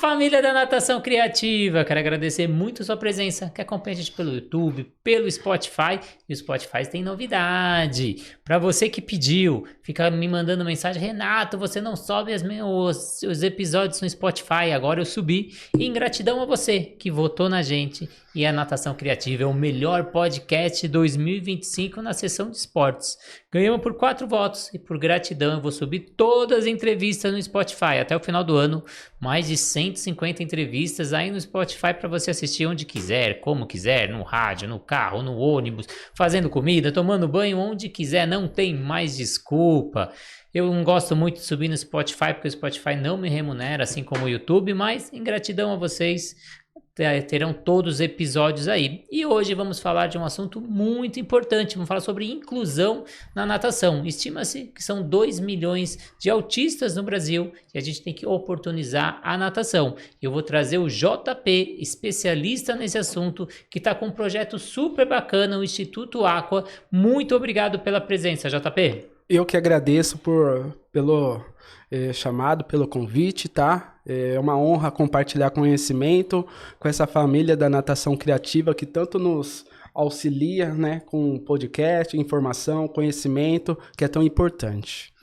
Família da Natação Criativa, quero agradecer muito a sua presença, que acompanha a gente pelo YouTube, pelo Spotify, e o Spotify tem novidade, para você que pediu, fica me mandando mensagem, Renato, você não sobe os episódios no Spotify, agora eu subi, e em gratidão a você que votou na gente, e a Natação Criativa é o melhor podcast 2025 na seção de esportes, ganhamos por 4 votos, e por gratidão eu vou subir todas as entrevistas no Spotify, até o final do ano, mais de 150 entrevistas aí no Spotify para você assistir onde quiser, como quiser, no rádio, no carro, no ônibus, fazendo comida, tomando banho, onde quiser, não tem mais desculpa. Eu não gosto muito de subir no Spotify porque o Spotify não me remunera, assim como o YouTube, mas em gratidão a vocês, terão todos os episódios aí. E hoje vamos falar de um assunto muito importante, vamos falar sobre inclusão na natação. Estima-se que são 2 milhões de autistas no Brasil e a gente tem que oportunizar a natação. Eu vou trazer o JP, especialista nesse assunto, que está com um projeto super bacana, o Instituto Aqua. Muito obrigado pela presença, JP. Eu que agradeço pelo chamado, pelo convite, tá? É uma honra compartilhar conhecimento com essa família da natação criativa que tanto nos auxilia, né, com podcast, informação, conhecimento, que é tão importante.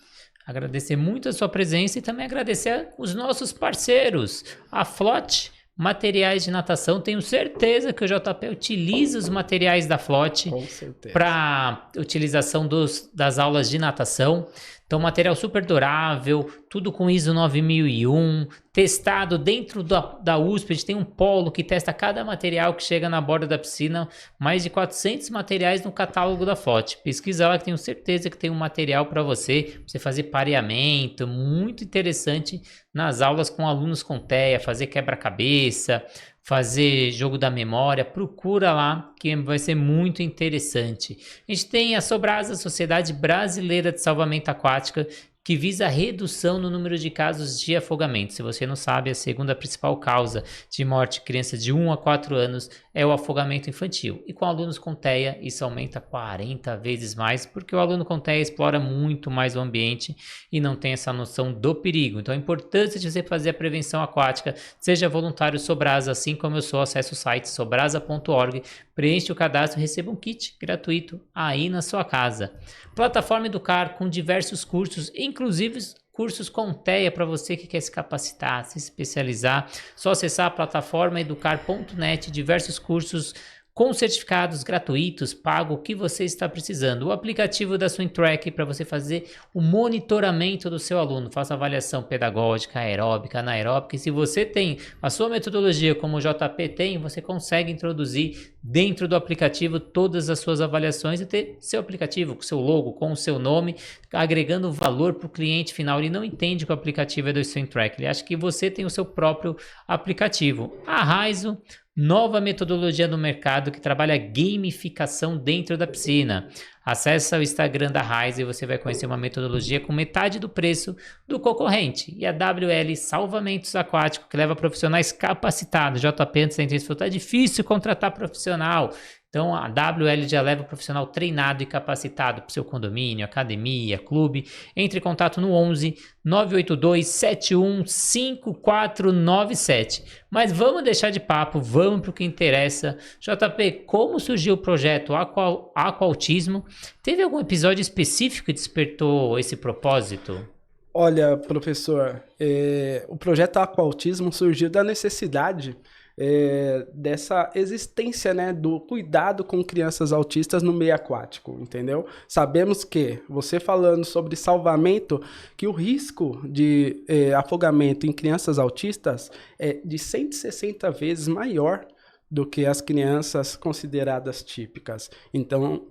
Agradecer muito a sua presença e também agradecer os nossos parceiros, a Flote Materiais de Natação. Tenho certeza que o JP utiliza os materiais da Flote para utilização das aulas de natação. Então, material super durável, tudo com ISO 9001, testado dentro da USP. A gente tem um polo que testa cada material que chega na borda da piscina, mais de 400 materiais no catálogo da Flote. Pesquisa lá que tenho certeza que tem um material para você fazer pareamento, muito interessante nas aulas com alunos com TEA, fazer quebra-cabeça, fazer jogo da memória, procura lá que vai ser muito interessante. A gente tem a Sobrasa, Sociedade Brasileira de Salvamento Aquática, que visa a redução no número de casos de afogamento. Se você não sabe, a segunda principal causa de morte de crianças de 1 a 4 anos é o afogamento infantil. E com alunos com TEA, isso aumenta 40 vezes mais, porque o aluno com TEA explora muito mais o ambiente e não tem essa noção do perigo. Então, a importância de você fazer a prevenção aquática, seja voluntário Sobrasa, assim como eu sou, acesse o site sobrasa.org, preenche o cadastro e receba um kit gratuito aí na sua casa. Plataforma Educar com diversos cursos, inclusive cursos com TEA para você que quer se capacitar, se especializar. Só acessar a plataforma educar.net, diversos cursos com certificados gratuitos, pago o que você está precisando. O aplicativo da SwimTrack para você fazer o monitoramento do seu aluno. Faça avaliação pedagógica, aeróbica, anaeróbica. E se você tem a sua metodologia como o JP tem, você consegue introduzir dentro do aplicativo todas as suas avaliações e ter seu aplicativo com seu logo, com o seu nome, agregando valor para o cliente final. Ele não entende que o aplicativo é do SwimTrack, ele acha que você tem o seu próprio aplicativo. A Raizo, nova metodologia no mercado que trabalha gamificação dentro da piscina. Acesse o Instagram da Raizo e você vai conhecer uma metodologia com metade do preço do concorrente. E a WL Salvamentos Aquáticos, que leva profissionais capacitados. JP, antes da entrevista, falou, tá difícil contratar profissional. Então, a WL já leva o profissional treinado e capacitado para o seu condomínio, academia, clube. Entre em contato no 11 982 71 5497. Mas vamos deixar de papo, vamos para o que interessa. JP, como surgiu o projeto Aquautismo? Teve algum episódio específico que despertou esse propósito? Olha, professor, o projeto Aquautismo surgiu da necessidade dessa existência, né, do cuidado com crianças autistas no meio aquático, entendeu? Sabemos que, você falando sobre salvamento, que o risco de afogamento em crianças autistas é de 160 vezes maior do que as crianças consideradas típicas. Então,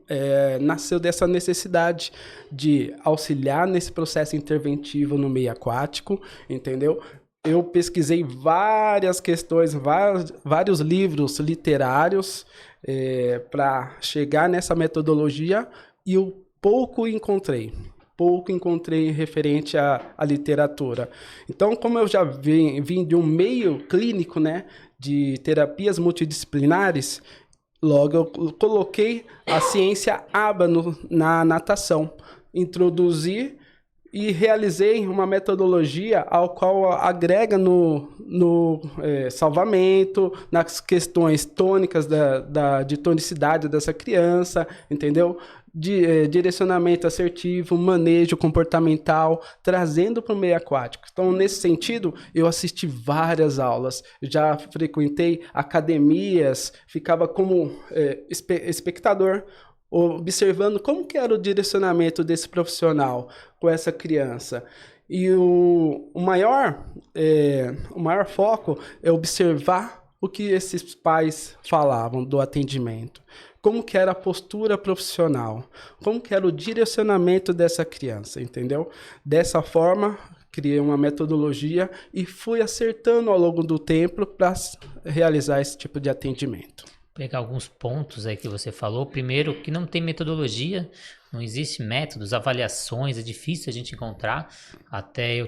nasceu dessa necessidade de auxiliar nesse processo interventivo no meio aquático, entendeu? Eu pesquisei várias questões, vários livros literários para chegar nessa metodologia e eu pouco encontrei referente à literatura. Então, como eu já vim de um meio clínico, né, de terapias multidisciplinares, logo eu coloquei a ciência ABA na natação, introduzi e realizei uma metodologia ao qual agrega no salvamento, nas questões tônicas de tonicidade dessa criança, entendeu? Direcionamento assertivo, manejo comportamental, trazendo para o meio aquático. Então, nesse sentido, eu assisti várias aulas, já frequentei academias, ficava como espectador, observando como que era o direcionamento desse profissional com essa criança. E o maior foco é observar o que esses pais falavam do atendimento. Como que era a postura profissional, como que era o direcionamento dessa criança, entendeu? Dessa forma, criei uma metodologia e fui acertando ao longo do tempo para realizar esse tipo de atendimento. Pegar alguns pontos aí que você falou. Primeiro, que não tem metodologia, não existe métodos, avaliações, é difícil a gente encontrar. Até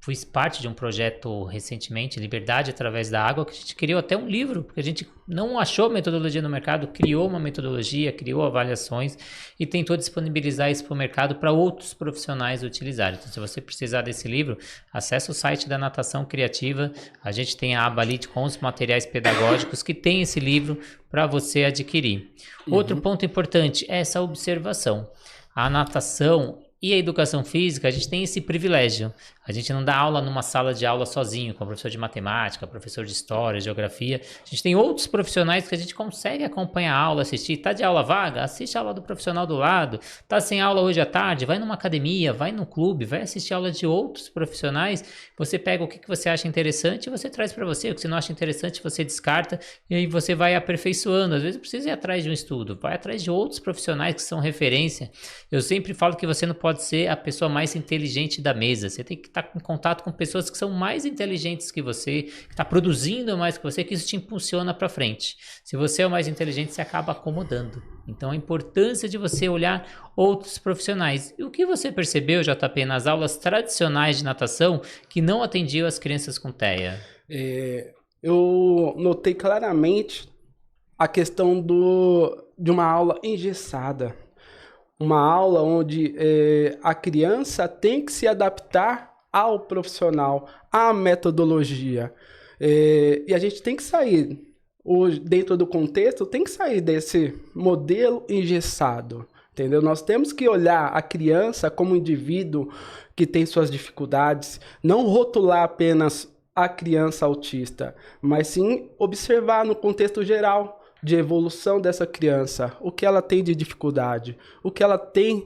fui parte de um projeto recentemente, Liberdade através da Água, que a gente criou até um livro, porque a gente não achou metodologia no mercado, criou uma metodologia, criou avaliações e tentou disponibilizar isso para o mercado para outros profissionais utilizarem. Então, se você precisar desse livro, acesse o site da Natação Criativa, a gente tem a aba ali com os materiais pedagógicos que tem esse livro para você adquirir. Outro ponto importante é essa observação. A natação e a educação física, a gente tem esse privilégio. A gente não dá aula numa sala de aula sozinho, com professor de matemática, professor de história, geografia. A gente tem outros profissionais que a gente consegue acompanhar a aula, assistir. Tá de aula vaga? Assiste a aula do profissional do lado. Tá sem aula hoje à tarde? Vai numa academia, vai no clube, vai assistir aula de outros profissionais. Você pega o que você acha interessante e você traz para você. O que você não acha interessante, você descarta e aí você vai aperfeiçoando. Às vezes precisa ir atrás de um estudo, vai atrás de outros profissionais que são referência. Eu sempre falo que você não pode ser a pessoa mais inteligente da mesa. Você tem que estar em contato com pessoas que são mais inteligentes que você, que está produzindo mais que você, que isso te impulsiona para frente. Se você é o mais inteligente, você acaba acomodando. Então, a importância de você olhar outros profissionais. E o que você percebeu, JP, nas aulas tradicionais de natação que não atendiam as crianças com TEA? Eu notei claramente a questão de uma aula engessada. Uma aula onde a criança tem que se adaptar ao profissional, à metodologia. E a gente tem que sair, dentro do contexto, tem que sair desse modelo engessado, entendeu? Nós temos que olhar a criança como um indivíduo que tem suas dificuldades, não rotular apenas a criança autista, mas sim observar no contexto geral de evolução dessa criança, o que ela tem de dificuldade, o que ela tem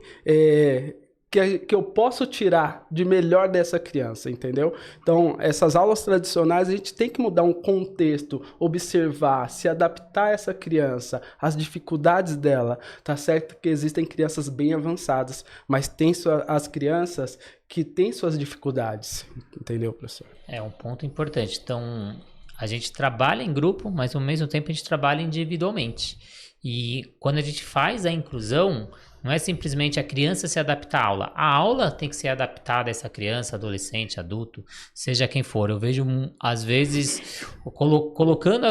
que eu posso tirar de melhor dessa criança, entendeu? Então, essas aulas tradicionais, a gente tem que mudar um contexto, observar, se adaptar a essa criança, as dificuldades dela. Tá certo que existem crianças bem avançadas, mas tem as crianças que têm suas dificuldades, entendeu, professor? É um ponto importante. Então, a gente trabalha em grupo, mas ao mesmo tempo a gente trabalha individualmente. E quando a gente faz a inclusão, não é simplesmente a criança se adaptar à aula. A aula tem que ser adaptada a essa criança, adolescente, adulto, seja quem for. Eu vejo, às vezes, colocando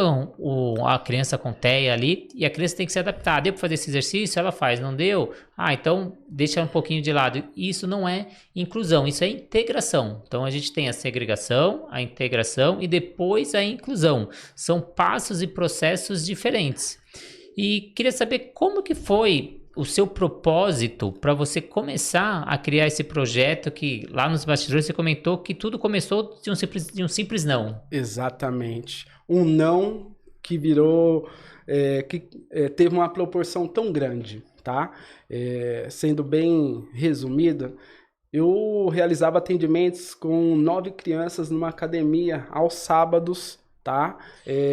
a criança com TEA ali, e a criança tem que se adaptar. Deu para fazer esse exercício? Ela faz. Não deu? Então deixa um pouquinho de lado. Isso não é inclusão, isso é integração. Então a gente tem a segregação, a integração e depois a inclusão. São passos e processos diferentes. E queria saber como que foi o seu propósito para você começar a criar esse projeto que lá nos bastidores você comentou que tudo começou de um simples não. Exatamente. Um não que virou, teve uma proporção tão grande, tá? Sendo bem resumido, eu realizava atendimentos com 9 crianças numa academia aos sábados, tá?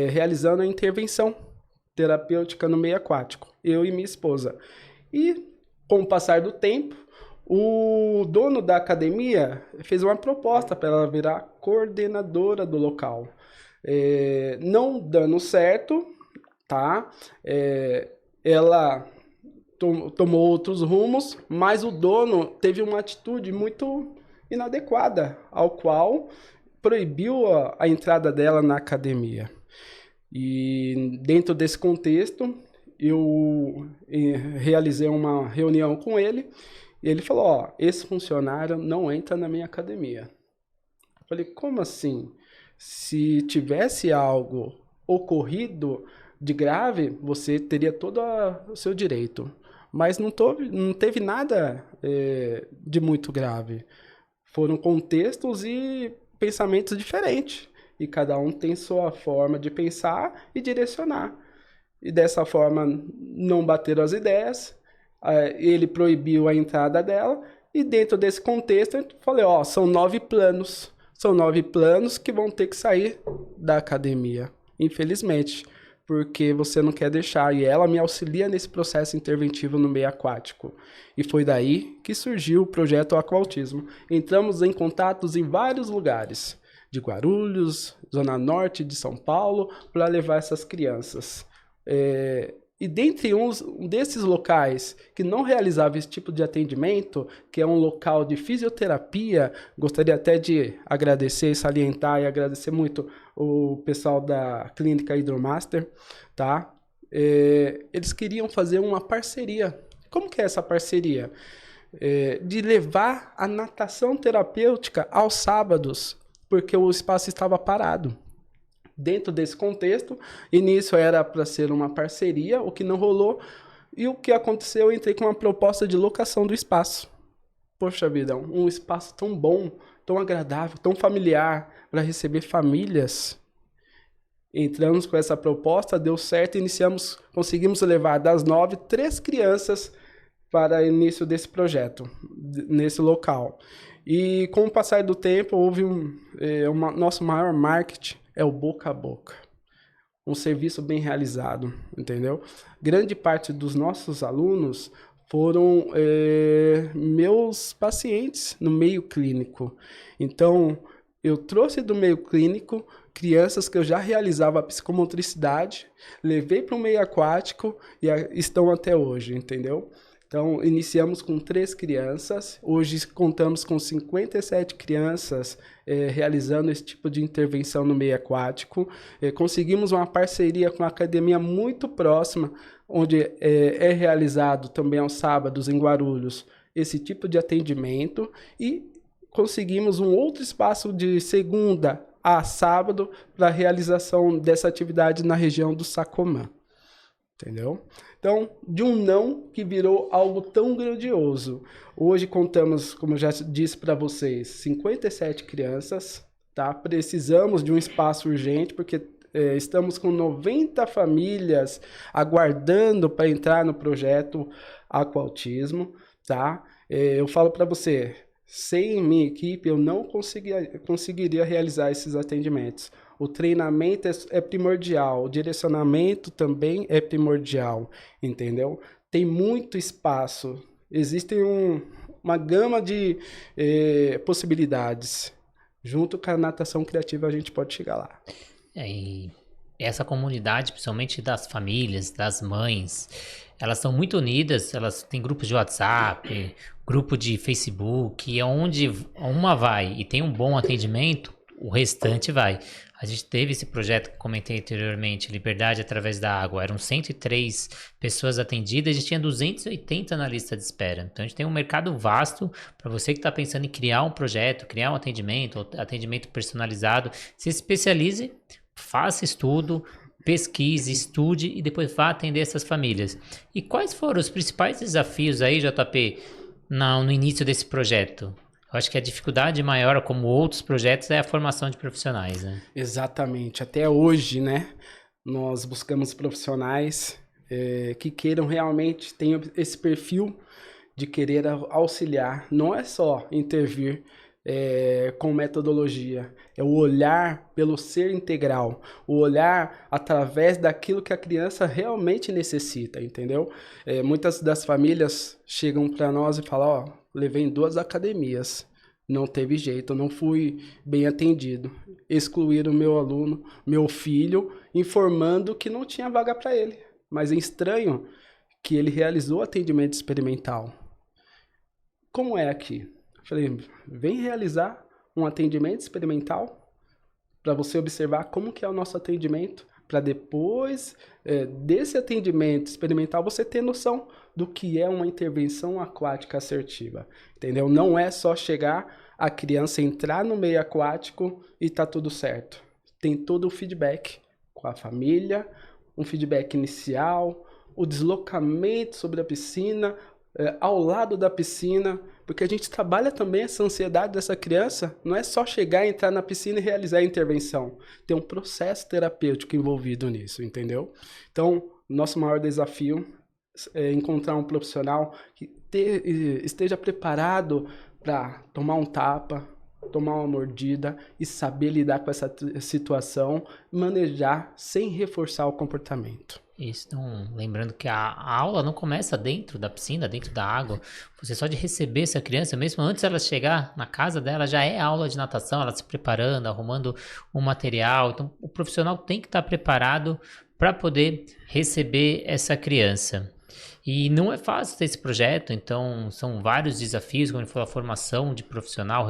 Realizando a intervenção terapêutica no meio aquático, eu e minha esposa. E, com o passar do tempo, o dono da academia fez uma proposta para ela virar coordenadora do local. Não dando certo, tá? Ela tomou outros rumos, mas o dono teve uma atitude muito inadequada, ao qual proibiu a entrada dela na academia. E dentro desse contexto, eu realizei uma reunião com ele E ele falou, ó, esse funcionário não entra na minha academia. Eu falei, como assim? Se tivesse algo ocorrido de grave, você teria todo o seu direito. Mas não teve nada de muito grave. Foram contextos e pensamentos diferentes. E cada um tem sua forma de pensar e direcionar. E dessa forma não bateram as ideias. Ele proibiu a entrada dela. E dentro desse contexto, eu falei, ó, são 9 planos. São 9 planos que vão ter que sair da academia, infelizmente, porque você não quer deixar. E ela me auxilia nesse processo interventivo no meio aquático. E foi daí que surgiu o projeto Aquautismo. Entramos em contatos em vários lugares, de Guarulhos, Zona Norte de São Paulo, para levar essas crianças. E dentre um desses locais que não realizava esse tipo de atendimento, que é um local de fisioterapia, gostaria até de agradecer, salientar e agradecer muito o pessoal da Clínica Hidromaster, tá? Eles queriam fazer uma parceria. Como que é essa parceria? De levar a natação terapêutica aos sábados, porque o espaço estava parado. Dentro desse contexto, início era para ser uma parceria, o que não rolou, e o que aconteceu, eu entrei com uma proposta de locação do espaço. Poxa vida, um espaço tão bom, tão agradável, tão familiar, para receber famílias. Entramos com essa proposta, deu certo, conseguimos levar das 9, 3 crianças para o início desse projeto, nesse local. E com o passar do tempo, houve nosso maior marketing, é o boca a boca. Um serviço bem realizado, entendeu? Grande parte dos nossos alunos foram meus pacientes no meio clínico. Então, eu trouxe do meio clínico crianças que eu já realizava a psicomotricidade, levei para o meio aquático e estão até hoje, entendeu? Então, iniciamos com 3 crianças, hoje contamos com 57 crianças realizando esse tipo de intervenção no meio aquático. Conseguimos uma parceria com a academia muito próxima, onde é realizado também aos sábados em Guarulhos esse tipo de atendimento e conseguimos um outro espaço de segunda a sábado para a realização dessa atividade na região do Sacomã. Entendeu? Então, de um não que virou algo tão grandioso. Hoje contamos, como eu já disse para vocês, 57 crianças, tá? Precisamos de um espaço urgente, porque estamos com 90 famílias aguardando para entrar no projeto Aquautismo, tá? Eu falo para você, sem minha equipe eu não conseguiria realizar esses atendimentos. O treinamento é primordial, o direcionamento também é primordial, entendeu? Tem muito espaço, existe uma gama de possibilidades. Junto com a natação criativa a gente pode chegar lá. E essa comunidade, principalmente das famílias, das mães, elas são muito unidas, elas têm grupos de WhatsApp, grupo de Facebook, e onde uma vai e tem um bom atendimento, o restante vai. A gente teve esse projeto que comentei anteriormente, Liberdade através da Água. Eram 103 pessoas atendidas, a gente tinha 280 na lista de espera. Então a gente tem um mercado vasto para você que está pensando em criar um projeto, criar um atendimento personalizado. Se especialize, faça estudo, pesquise, estude e depois vá atender essas famílias. E quais foram os principais desafios aí, JP, no início desse projeto? Eu acho que a dificuldade maior, como outros projetos, é a formação de profissionais, né? Exatamente. Até hoje, né, nós buscamos profissionais que queiram realmente, tenham esse perfil de querer auxiliar. Não é só intervir com metodologia, é o olhar pelo ser integral, o olhar através daquilo que a criança realmente necessita, entendeu? Muitas das famílias chegam para nós e falam, ó, levei em 2 academias, não teve jeito, não fui bem atendido. Excluíram meu aluno, meu filho, informando que não tinha vaga para ele. Mas é estranho que ele realizou atendimento experimental. Como é aqui? Eu falei, vem realizar um atendimento experimental para você observar como que é o nosso atendimento. para depois desse atendimento experimental você ter noção do que é uma intervenção aquática assertiva, entendeu? Não é só chegar a criança entrar no meio aquático e tá tudo certo. Tem todo o feedback com a família, um feedback inicial, o deslocamento sobre a piscina, ao lado da piscina, porque a gente trabalha também essa ansiedade dessa criança, não é só chegar, entrar na piscina e realizar a intervenção. Tem um processo terapêutico envolvido nisso, entendeu? Então, nosso maior desafio é encontrar um profissional que esteja preparado para tomar um tapa, tomar uma mordida e saber lidar com essa situação, manejar sem reforçar o comportamento. Isso, então, lembrando que a aula não começa dentro da piscina, dentro da água. Você só de receber essa criança, mesmo antes dela chegar na casa dela, já é aula de natação, ela se preparando, arrumando o material. Então, o profissional tem que estar preparado para poder receber essa criança. E não é fácil ter esse projeto, então são vários desafios, como ele falou, a formação de profissional,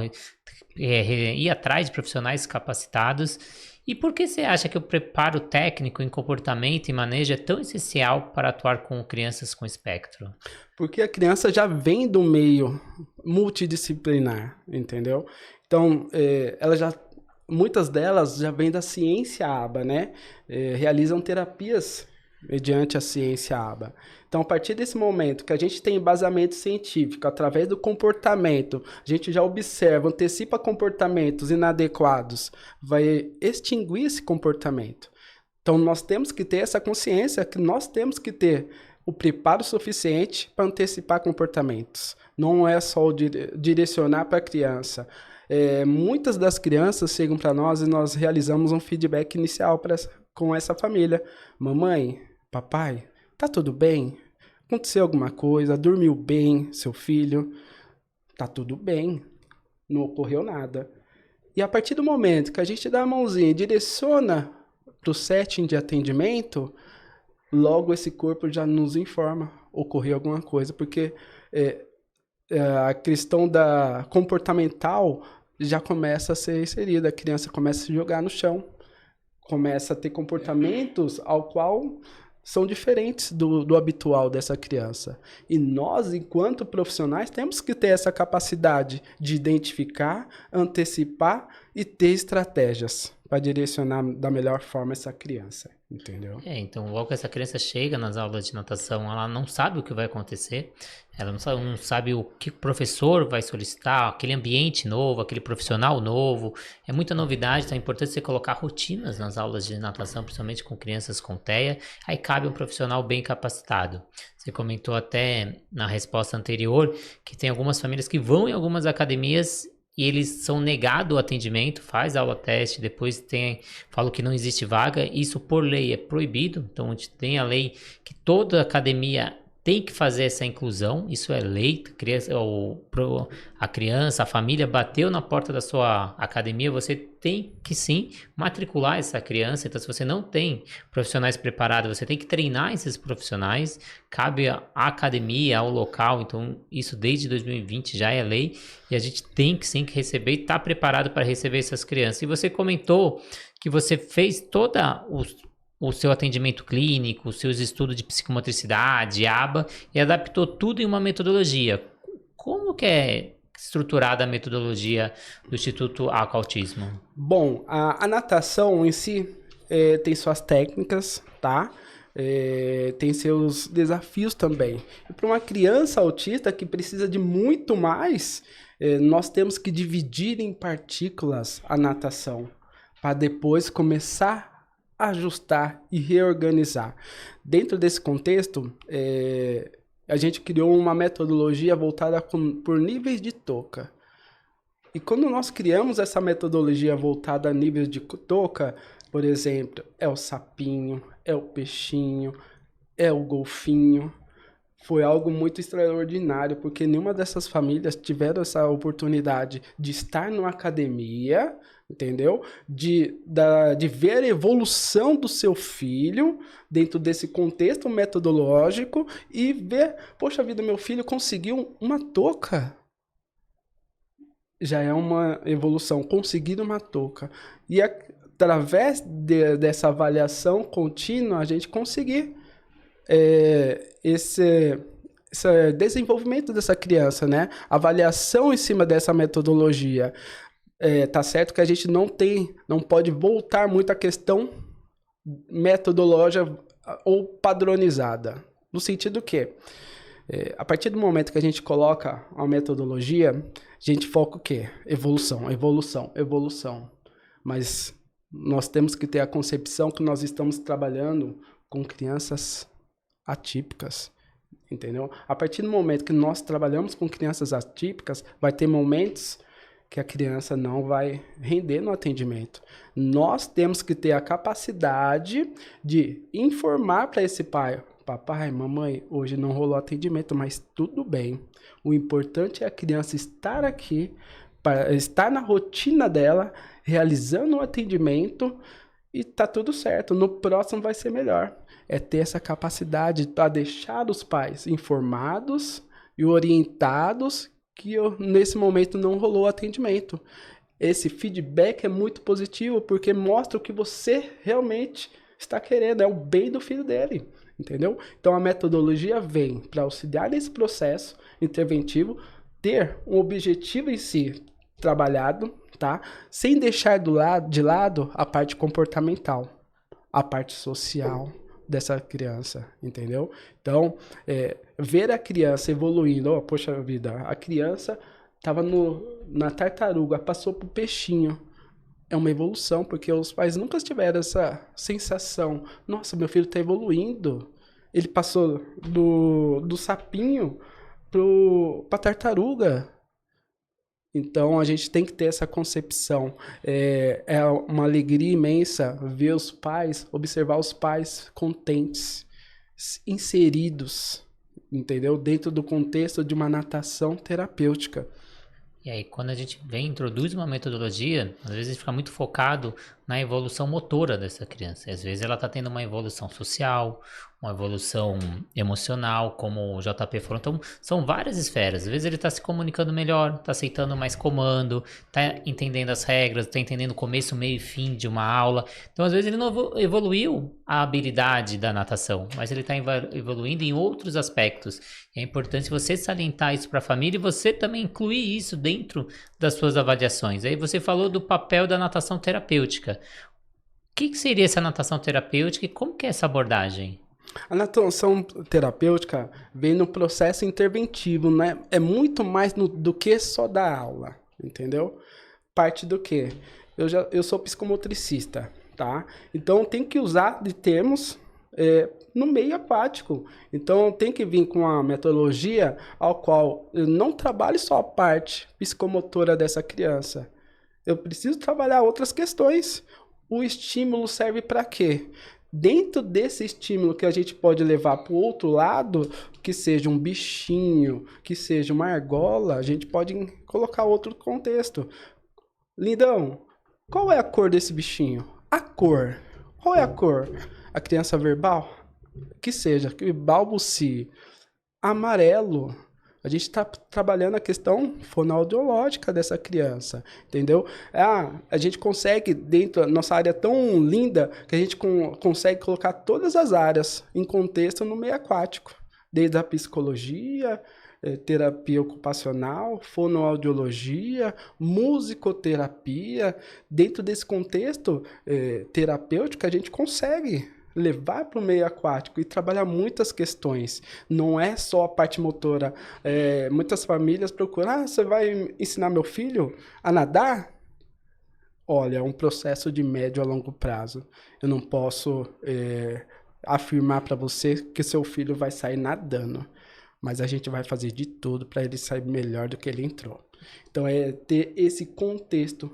ir atrás de profissionais capacitados. E por que você acha que o preparo técnico em comportamento e manejo é tão essencial para atuar com crianças com espectro? Porque a criança já vem do meio multidisciplinar, entendeu? Então, muitas delas já vêm da ciência ABA, né? Realizam terapias mediante a ciência ABA. Então, a partir desse momento que a gente tem embasamento científico, através do comportamento, a gente já observa, antecipa comportamentos inadequados, vai extinguir esse comportamento. Então, nós temos que ter essa consciência que nós temos que ter o preparo suficiente para antecipar comportamentos. Não é só o direcionar para a criança. Muitas das crianças chegam para nós e nós realizamos um feedback inicial com essa família. Mamãe, papai, tá tudo bem? Aconteceu alguma coisa? Dormiu bem, seu filho? Tá tudo bem. Não ocorreu nada. E a partir do momento que a gente dá a mãozinha e direciona para o setting de atendimento, logo esse corpo já nos informa, ocorreu alguma coisa, porque a questão da comportamental já começa a ser inserida, a criança começa a se jogar no chão, começa a ter comportamentos ao qual são diferentes do habitual dessa criança. E nós, enquanto profissionais, temos que ter essa capacidade de identificar, antecipar e ter estratégias para direcionar da melhor forma essa criança, entendeu? Então logo que essa criança chega nas aulas de natação, ela não sabe o que vai acontecer, ela não sabe o que o professor vai solicitar, aquele ambiente novo, aquele profissional novo, é muita novidade, então é importante você colocar rotinas nas aulas de natação, principalmente com crianças com TEA, aí cabe um profissional bem capacitado. Você comentou até na resposta anterior que tem algumas famílias que vão em algumas academias e eles são negados o atendimento, faz aula teste, depois falam que não existe vaga, isso por lei é proibido, então a gente tem a lei que toda academia tem que fazer essa inclusão, isso é lei, a criança, a família bateu na porta da sua academia, você tem que sim matricular essa criança, então se você não tem profissionais preparados, você tem que treinar esses profissionais, cabe à academia, ao local, então isso desde 2020 já é lei, e a gente tem que sim que receber e estar preparado para receber essas crianças. E você comentou que você fez toda o seu atendimento clínico, os seus estudos de psicomotricidade, ABA, e adaptou tudo em uma metodologia. Como que é estruturada a metodologia do Instituto Aquautismo? Bom, a natação em si tem suas técnicas, tá? Tem seus desafios também. E para uma criança autista que precisa de muito mais, nós temos que dividir em partículas a natação, para depois começar ajustar e reorganizar. Dentro desse contexto, a gente criou uma metodologia voltada por níveis de touca. E quando nós criamos essa metodologia voltada a níveis de touca, por exemplo, é o sapinho, é o peixinho, é o golfinho, foi algo muito extraordinário, porque nenhuma dessas famílias tiveram essa oportunidade de estar numa academia, entendeu? De ver a evolução do seu filho dentro desse contexto metodológico e ver, poxa vida, meu filho conseguiu uma touca. Já é uma evolução, conseguir uma touca. E através dessa avaliação contínua, a gente conseguir esse desenvolvimento dessa criança, né? Avaliação em cima dessa metodologia. Tá certo que a gente não pode voltar muito à questão metodológica ou padronizada. No sentido que, a partir do momento que a gente coloca uma metodologia, a gente foca o quê? Evolução, evolução, evolução. Mas nós temos que ter a concepção que nós estamos trabalhando com crianças atípicas, entendeu? A partir do momento que nós trabalhamos com crianças atípicas, vai ter momentos que a criança não vai render no atendimento. Nós temos que ter a capacidade de informar para esse pai: papai, mamãe, hoje não rolou atendimento, mas tudo bem. O importante é a criança estar aqui, para estar na rotina dela, realizando o atendimento, e tá tudo certo. No próximo vai ser melhor. É ter essa capacidade para deixar os pais informados e orientados que nesse momento não rolou atendimento. Esse feedback é muito positivo, porque mostra o que você realmente está querendo, é o bem do filho dele, entendeu? Então a metodologia vem para auxiliar nesse processo interventivo, ter um objetivo em si trabalhado, tá? Sem deixar de lado a parte comportamental, a parte social dessa criança, entendeu? Então, ver a criança evoluindo, poxa vida, a criança estava na tartaruga, passou pro peixinho. É uma evolução, porque os pais nunca tiveram essa sensação: nossa, meu filho está evoluindo. Ele passou do sapinho pra tartaruga. Então, a gente tem que ter essa concepção. É uma alegria imensa ver os pais, observar os pais contentes, inseridos, entendeu? Dentro do contexto de uma natação terapêutica. E aí, quando a gente introduz uma metodologia, às vezes a gente fica muito focado na evolução motora dessa criança. E às vezes ela está tendo uma evolução social, uma evolução emocional, como o JP falou. Então, são várias esferas. Às vezes ele está se comunicando melhor, está aceitando mais comando, está entendendo as regras, está entendendo o começo, meio e fim de uma aula. Então, às vezes ele não evoluiu a habilidade da natação, mas ele está evoluindo em outros aspectos. É importante você salientar isso para a família e você também incluir isso dentro das suas avaliações. Aí você falou do papel da natação terapêutica. O que seria essa natação terapêutica e como que é essa abordagem? A natação terapêutica vem no processo interventivo, né? É muito mais do que só dar aula, entendeu? Parte do quê? Eu sou psicomotricista, tá? Então tem que usar de termos no meio aquático. Então tem que vir com uma metodologia ao qual eu não trabalhe só a parte psicomotora dessa criança. Eu preciso trabalhar outras questões. O estímulo serve para quê? Dentro desse estímulo que a gente pode levar para o outro lado, que seja um bichinho, que seja uma argola, a gente pode colocar outro contexto. Lindão, qual é a cor desse bichinho? A cor. Qual é a cor? A criança verbal? Que seja, que balbucie. Amarelo. A gente está trabalhando a questão fonoaudiológica dessa criança, entendeu? A gente consegue, dentro da nossa área tão linda, que a gente consegue colocar todas as áreas em contexto no meio aquático. Desde a psicologia, terapia ocupacional, fonoaudiologia, musicoterapia. Dentro desse contexto terapêutico, a gente consegue levar para o meio aquático e trabalhar muitas questões. Não é só a parte motora. Muitas famílias procuram: você vai ensinar meu filho a nadar? Olha, é um processo de médio a longo prazo. Eu não posso afirmar para você que seu filho vai sair nadando, mas a gente vai fazer de tudo para ele sair melhor do que ele entrou. Então, ter esse contexto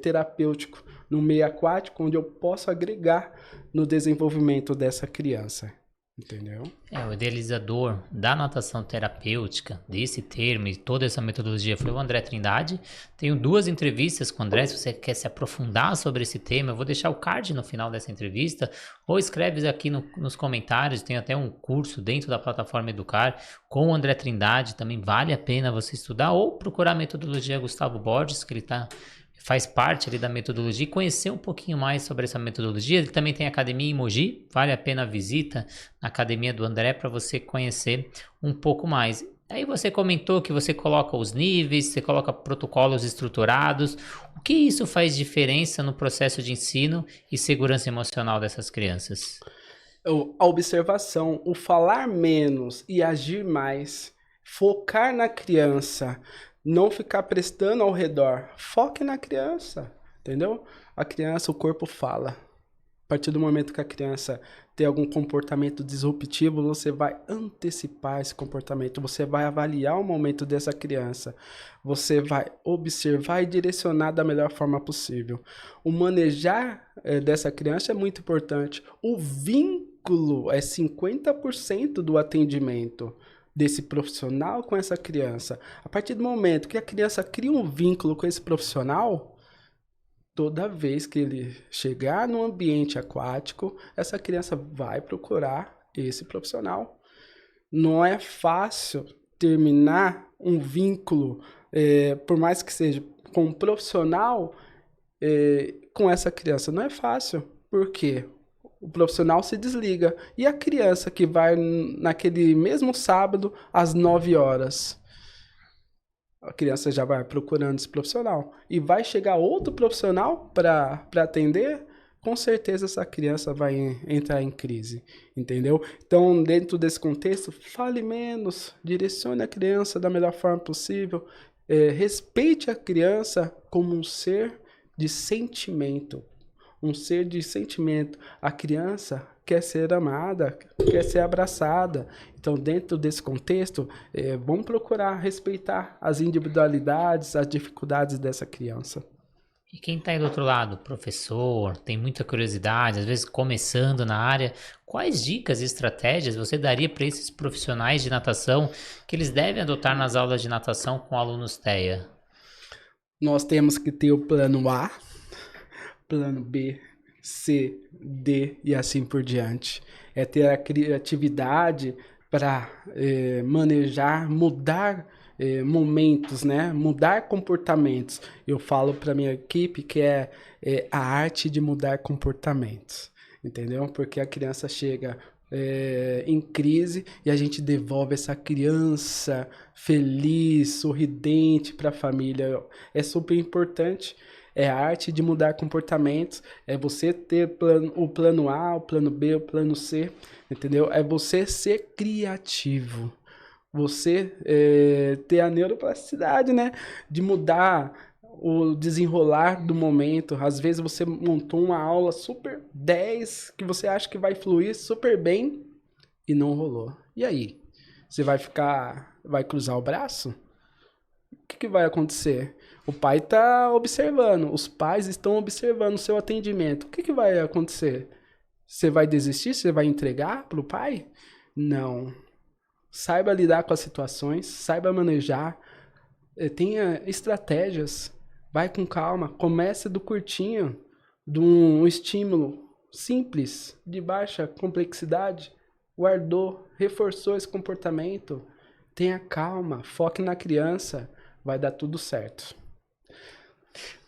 terapêutico no meio aquático, onde eu posso agregar no desenvolvimento dessa criança, entendeu? O idealizador da natação terapêutica, desse termo e toda essa metodologia, foi o André Trindade. Tenho 2 entrevistas com o André. Se você quer se aprofundar sobre esse tema, eu vou deixar o card no final dessa entrevista, ou escreve aqui nos comentários. Tem até um curso dentro da plataforma Educar com o André Trindade, também vale a pena você estudar, ou procurar a metodologia Gustavo Borges, que ele está faz parte ali da metodologia, e conhecer um pouquinho mais sobre essa metodologia. Ele também tem academia em Mogi, vale a pena a visita na academia do André para você conhecer um pouco mais. Aí você comentou que você coloca os níveis, você coloca protocolos estruturados. O que isso faz diferença no processo de ensino e segurança emocional dessas crianças? A observação, o falar menos e agir mais, focar na criança, não ficar prestando ao redor, foque na criança, entendeu? A criança, o corpo fala. A partir do momento que a criança tem algum comportamento disruptivo, você vai antecipar esse comportamento, você vai avaliar o momento dessa criança, você vai observar e direcionar da melhor forma possível. O manejar dessa criança é muito importante. O vínculo é 50% do atendimento desse profissional com essa criança. A partir do momento que a criança cria um vínculo com esse profissional, toda vez que ele chegar no ambiente aquático, essa criança vai procurar esse profissional. Não é fácil terminar um vínculo, por mais que seja com um profissional, com essa criança. Não é fácil. Por quê? O profissional se desliga. E a criança que vai naquele mesmo sábado, às 9 horas? A criança já vai procurando esse profissional. E vai chegar outro profissional para atender, com certeza essa criança vai entrar em crise, entendeu? Então, dentro desse contexto, fale menos, direcione a criança da melhor forma possível, respeite a criança como um ser de sentimento. Um ser de sentimento. A criança quer ser amada, quer ser abraçada. Então, dentro desse contexto, vamos procurar respeitar as individualidades, as dificuldades dessa criança. E quem está aí do outro lado, professor, tem muita curiosidade, às vezes começando na área, quais dicas e estratégias você daria para esses profissionais de natação que eles devem adotar nas aulas de natação com alunos TEA? Nós temos que ter o plano A, plano B, C, D e assim por diante. É ter a criatividade para manejar, mudar momentos, né? Mudar comportamentos. Eu falo para minha equipe que é a arte de mudar comportamentos, entendeu? Porque a criança chega em crise e a gente devolve essa criança feliz, sorridente para a família. É super importante. É a arte de mudar comportamentos, é você ter o plano A, o plano B, o plano C, entendeu? É você ser criativo, você ter a neuroplasticidade, né? De mudar o desenrolar do momento. Às vezes você montou uma aula super 10, que você acha que vai fluir super bem e não rolou. E aí? Você vai cruzar o braço? O que vai acontecer? O pai está observando, os pais estão observando o seu atendimento. O que vai acontecer? Você vai desistir? Você vai entregar para o pai? Não. Saiba lidar com as situações, saiba manejar, tenha estratégias, vai com calma, comece do curtinho, de um estímulo simples, de baixa complexidade, guardou, reforçou esse comportamento, tenha calma, foque na criança, vai dar tudo certo.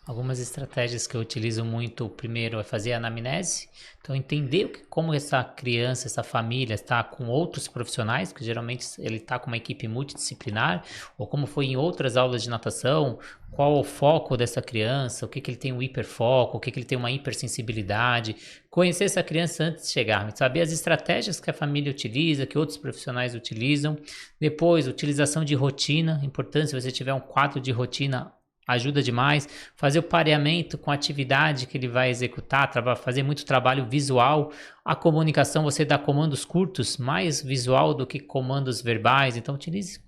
Algumas estratégias que eu utilizo muito, primeiro é fazer a anamnese, então entender como essa criança, essa família está com outros profissionais, que geralmente ele está com uma equipe multidisciplinar, ou como foi em outras aulas de natação, qual o foco dessa criança, o que ele tem um hiperfoco, o que ele tem uma hipersensibilidade, conhecer essa criança antes de chegar, saber as estratégias que a família utiliza, que outros profissionais utilizam, depois utilização de rotina, importante se você tiver um quadro de rotina, ajuda demais, fazer o pareamento com a atividade que ele vai executar, fazer muito trabalho visual, a comunicação, você dá comandos curtos, mais visual do que comandos verbais, então utilize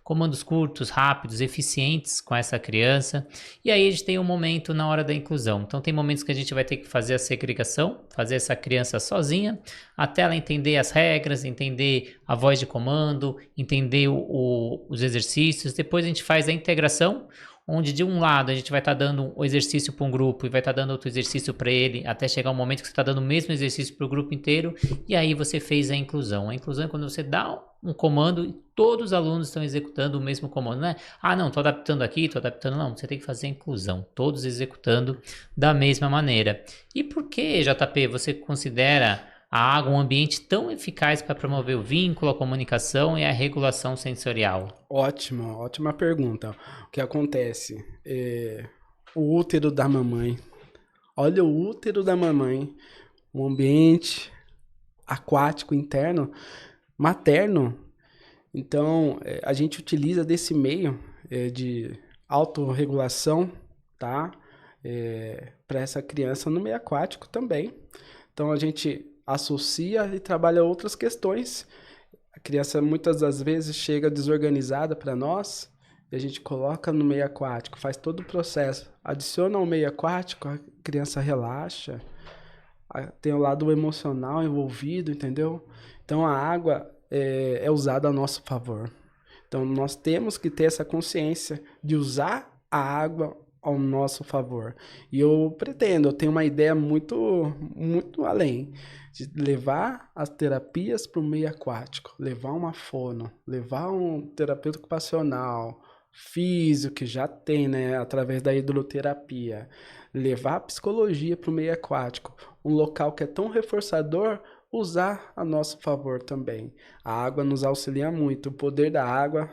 comandos curtos, rápidos, eficientes com essa criança, e aí a gente tem um momento na hora da inclusão, então tem momentos que a gente vai ter que fazer a segregação, fazer essa criança sozinha, até ela entender as regras, entender a voz de comando, entender os exercícios, depois a gente faz a integração, onde de um lado a gente vai estar dando um exercício para um grupo e vai estar dando outro exercício para ele, até chegar um momento que você está dando o mesmo exercício para o grupo inteiro, e aí você fez a inclusão. A inclusão é quando você dá um comando e todos os alunos estão executando o mesmo comando, não é? Ah, não, estou adaptando aqui, estou adaptando, não. Você tem que fazer a inclusão, todos executando da mesma maneira. E por que, JP, você considera a água um ambiente tão eficaz para promover o vínculo, a comunicação e a regulação sensorial? Ótima pergunta. O que acontece? O útero da mamãe. Olha o útero da mamãe, um ambiente aquático interno, materno. Então, a gente utiliza desse meio de autorregulação, tá? Para essa criança no meio aquático também. Então, a gente associa e trabalha outras questões. A criança muitas das vezes chega desorganizada para nós e a gente coloca no meio aquático, faz todo o processo, adiciona ao meio aquático, a criança relaxa, tem o lado emocional envolvido, entendeu? Então a água é usada a nosso favor. Então nós temos que ter essa consciência de usar a água ao nosso favor. E eu tenho uma ideia muito além de levar as terapias para o meio aquático, levar uma fono, levar um terapeuta ocupacional, físico, que já tem, né, através da hidroterapia, levar a psicologia para o meio aquático, um local que é tão reforçador, usar a nosso favor também. A água nos auxilia muito, o poder da água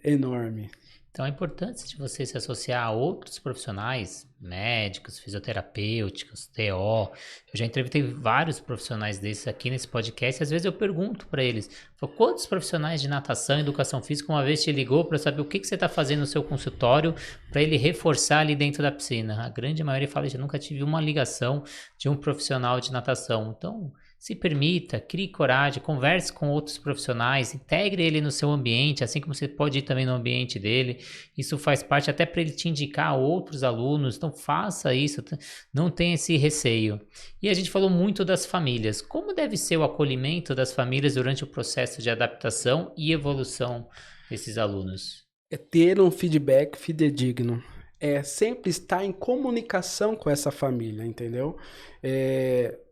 é enorme. Então a importância de você se associar a outros profissionais, médicos, fisioterapêuticos, TO. Eu já entrevistei vários profissionais desses aqui nesse podcast e às vezes eu pergunto para eles, quantos profissionais de natação e educação física uma vez te ligou para saber o que você está fazendo no seu consultório para ele reforçar ali dentro da piscina? A grande maioria fala, eu nunca tive uma ligação de um profissional de natação. Então, se permita, crie coragem, converse com outros profissionais, integre ele no seu ambiente, assim como você pode ir também no ambiente dele. Isso faz parte até para ele te indicar a outros alunos. Então faça isso, não tenha esse receio. E a gente falou muito das famílias. Como deve ser o acolhimento das famílias durante o processo de adaptação e evolução desses alunos? É ter um feedback fidedigno. É sempre estar em comunicação com essa família, entendeu?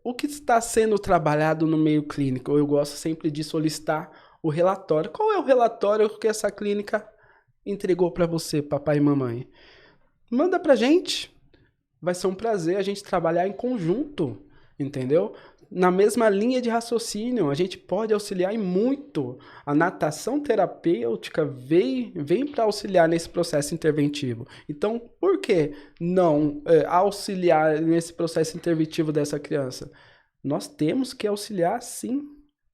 O que está sendo trabalhado no meio clínico? Eu gosto sempre de solicitar o relatório. Qual é o relatório que essa clínica entregou para você, papai e mamãe? Manda pra gente. Vai ser um prazer a gente trabalhar em conjunto, entendeu? Na mesma linha de raciocínio, a gente pode auxiliar em muito. A natação terapêutica vem para auxiliar nesse processo interventivo. Então, por que não auxiliar nesse processo interventivo dessa criança? Nós temos que auxiliar, sim.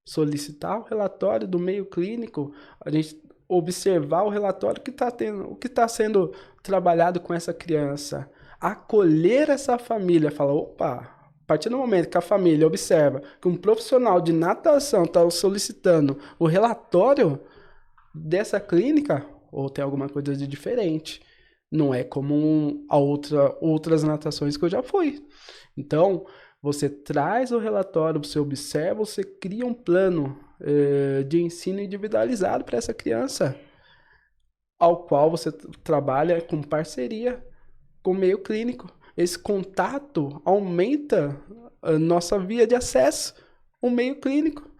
Solicitar o relatório do meio clínico, a gente observar o relatório o que está sendo trabalhado com essa criança, acolher essa família, falar, opa, a partir do momento que a família observa que um profissional de natação está solicitando o relatório dessa clínica, ou tem alguma coisa de diferente. Não é como outras natações que eu já fui. Então, você traz o relatório, você observa, você cria um plano de ensino individualizado para essa criança, ao qual você trabalha com parceria com o meio clínico. Esse contato aumenta a nossa via de acesso ao meio clínico.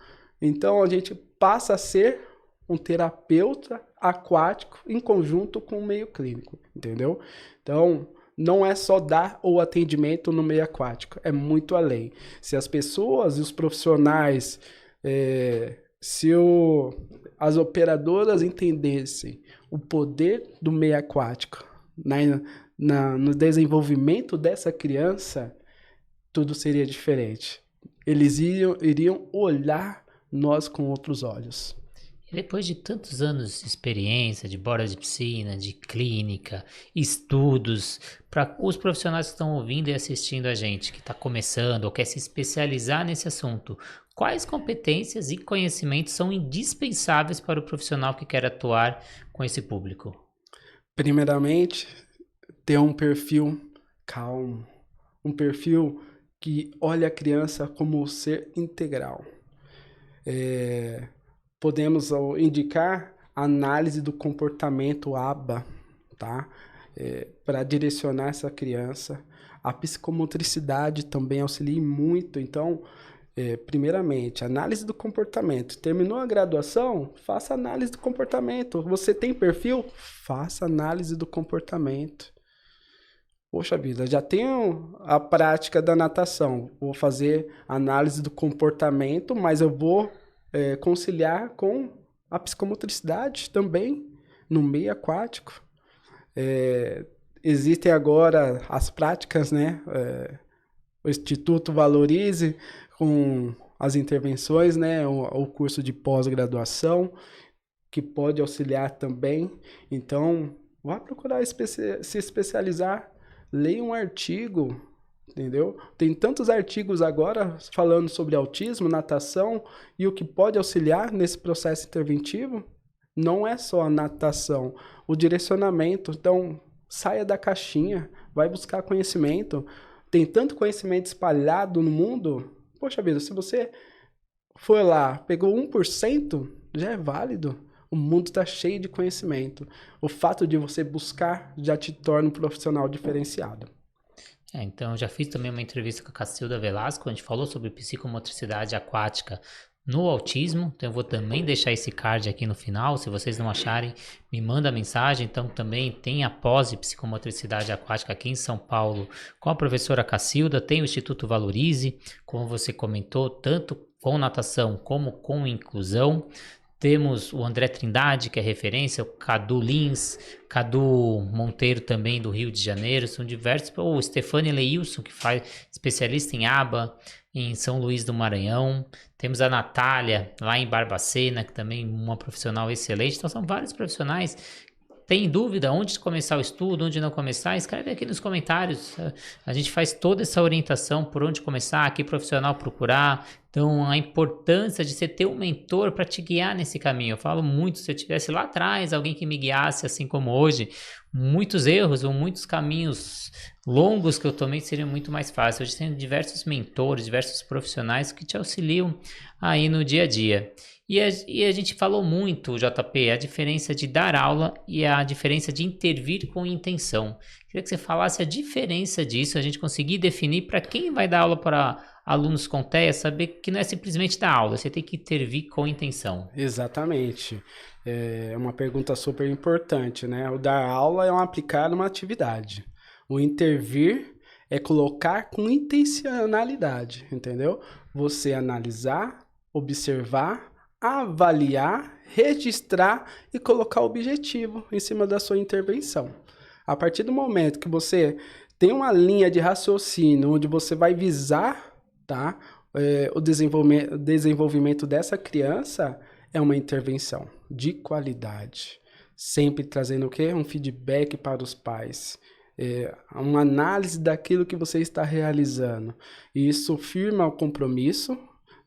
Então, a gente passa a ser um terapeuta aquático em conjunto com o meio clínico, entendeu? Então, não é só dar o atendimento no meio aquático, é muito além. Se as pessoas e os profissionais, as operadoras entendessem o poder do meio aquático no desenvolvimento dessa criança, tudo seria diferente. Eles iriam olhar nós com outros olhos. E depois de tantos anos de experiência, de borda de piscina, de clínica, estudos, para os profissionais que estão ouvindo e assistindo a gente, que está começando ou quer se especializar nesse assunto, quais competências e conhecimentos são indispensáveis para o profissional que quer atuar com esse público? Primeiramente, ter um perfil calmo, um perfil que olha a criança como um ser integral. Podemos indicar a análise do comportamento ABA, tá? Para direcionar essa criança. A psicomotricidade também auxilia muito. Então, primeiramente, análise do comportamento. Terminou a graduação? Faça análise do comportamento. Você tem perfil? Faça análise do comportamento. Poxa vida, já tenho a prática da natação. Vou fazer análise do comportamento, mas eu vou conciliar com a psicomotricidade também no meio aquático. Existem agora as práticas, né? O Instituto Valorize com as intervenções, né? O curso de pós-graduação que pode auxiliar também. Então, vá procurar se especializar. Leia um artigo, entendeu? Tem tantos artigos agora falando sobre autismo, natação e o que pode auxiliar nesse processo interventivo. Não é só a natação, o direcionamento. Então, saia da caixinha, vai buscar conhecimento. Tem tanto conhecimento espalhado no mundo. Poxa vida, se você foi lá, pegou 1%, já é válido. O mundo está cheio de conhecimento. O fato de você buscar já te torna um profissional diferenciado. Então, eu já fiz também uma entrevista com a Cacilda Velasco, a gente falou sobre psicomotricidade aquática no autismo, então eu vou também deixar esse card aqui no final, se vocês não acharem, me manda mensagem. Então também tem a pós de psicomotricidade aquática aqui em São Paulo com a professora Cacilda, tem o Instituto Valorize, como você comentou, tanto com natação como com inclusão. Temos o André Trindade, que é referência, o Cadu Lins, Cadu Monteiro também do Rio de Janeiro, são diversos, o Stefane Leilson, que faz especialista em aba, em São Luís do Maranhão. Temos a Natália, lá em Barbacena, que também é uma profissional excelente. Então são vários profissionais. Tem dúvida onde começar o estudo, onde não começar? Escreve aqui nos comentários. A gente faz toda essa orientação por onde começar, que profissional procurar. Então, a importância de você ter um mentor para te guiar nesse caminho. Eu falo muito, se eu tivesse lá atrás alguém que me guiasse, assim como hoje, muitos erros ou muitos caminhos longos que eu tomei seriam muito mais fáceis. Hoje tem diversos mentores, diversos profissionais que te auxiliam aí no dia a dia. E a gente falou muito, JP, a diferença de dar aula e a diferença de intervir com intenção. Queria que você falasse a diferença disso, a gente conseguir definir para quem vai dar aula para alunos com TEA, saber que não é simplesmente dar aula, você tem que intervir com intenção. Exatamente. É uma pergunta super importante, né? O dar aula é um aplicar uma atividade. O intervir é colocar com intencionalidade, entendeu? Você analisar, observar, avaliar, registrar e colocar o objetivo em cima da sua intervenção. A partir do momento que você tem uma linha de raciocínio onde você vai visar, tá, o desenvolvimento dessa criança, é uma intervenção de qualidade. Sempre trazendo o quê? Um feedback para os pais. Uma análise daquilo que você está realizando. E isso firma o compromisso,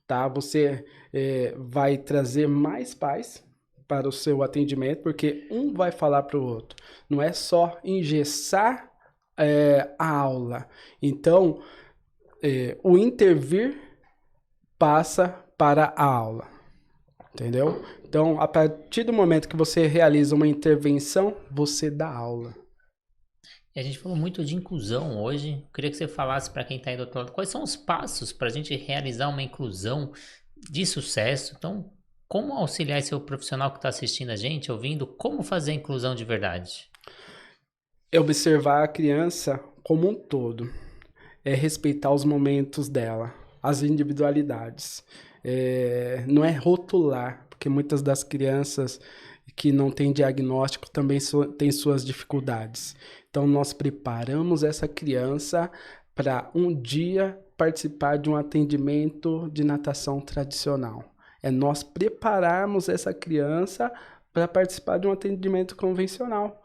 tá? Você vai trazer mais pais para o seu atendimento, porque um vai falar para o outro. Não é só engessar a aula. Então, o intervir passa para a aula. Entendeu? Então, a partir do momento que você realiza uma intervenção, você dá aula. E a gente falou muito de inclusão hoje. Eu queria que você falasse para quem está aí do outro lado, quais são os passos para a gente realizar uma inclusão de sucesso. Então, como auxiliar esse profissional que está assistindo a gente, ouvindo, como fazer a inclusão de verdade? É observar a criança como um todo. É respeitar os momentos dela, as individualidades. Não é rotular, porque muitas das crianças que não têm diagnóstico também têm suas dificuldades. Então, nós preparamos essa criança para um dia participar de um atendimento de natação tradicional. É nós prepararmos essa criança para participar de um atendimento convencional.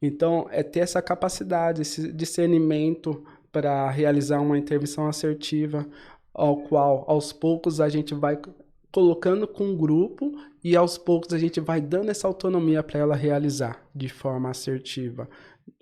Então, é ter essa capacidade, esse discernimento para realizar uma intervenção assertiva, ao qual, aos poucos, a gente vai colocando com um grupo e, aos poucos, a gente vai dando essa autonomia para ela realizar de forma assertiva,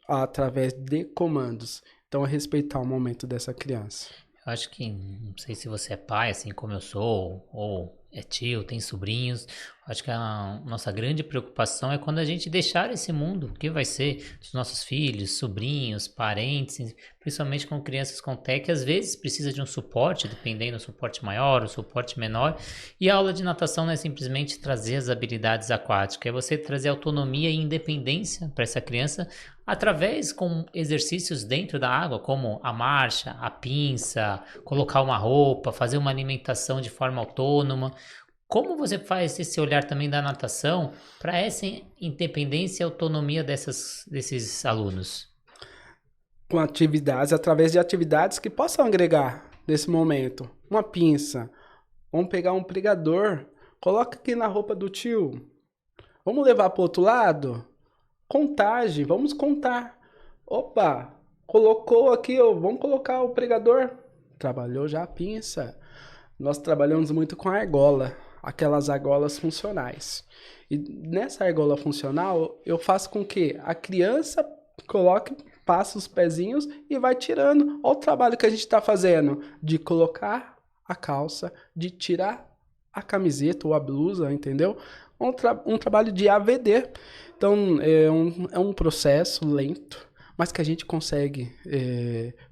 através de comandos. Então, é respeitar o momento dessa criança. Eu acho que, não sei se você é pai, assim como eu sou, ou é tio, tem sobrinhos. Acho que a nossa grande preocupação é quando a gente deixar esse mundo, o que vai ser dos nossos filhos, sobrinhos, parentes, principalmente com crianças com TEA, que às vezes precisa de um suporte, dependendo do suporte maior, o suporte menor. E a aula de natação não é simplesmente trazer as habilidades aquáticas, é você trazer autonomia e independência para essa criança através com exercícios dentro da água, como a marcha, a pinça, colocar uma roupa, fazer uma alimentação de forma autônoma. Como você faz esse olhar também da natação para essa independência e autonomia desses alunos? Com atividades, através de atividades que possam agregar nesse momento. Uma pinça, vamos pegar um pregador, coloca aqui na roupa do tio. Vamos levar para o outro lado? Contagem, vamos contar. Opa, colocou aqui, ó, vamos colocar o pregador. Trabalhou já a pinça. Nós trabalhamos muito com argola, aquelas argolas funcionais. E nessa argola funcional, eu faço com que a criança coloque, passa os pezinhos e vai tirando. Olha o trabalho que a gente está fazendo de colocar a calça, de tirar a camiseta ou a blusa, entendeu? Um trabalho de AVD. Então, é um processo lento, mas que a gente consegue,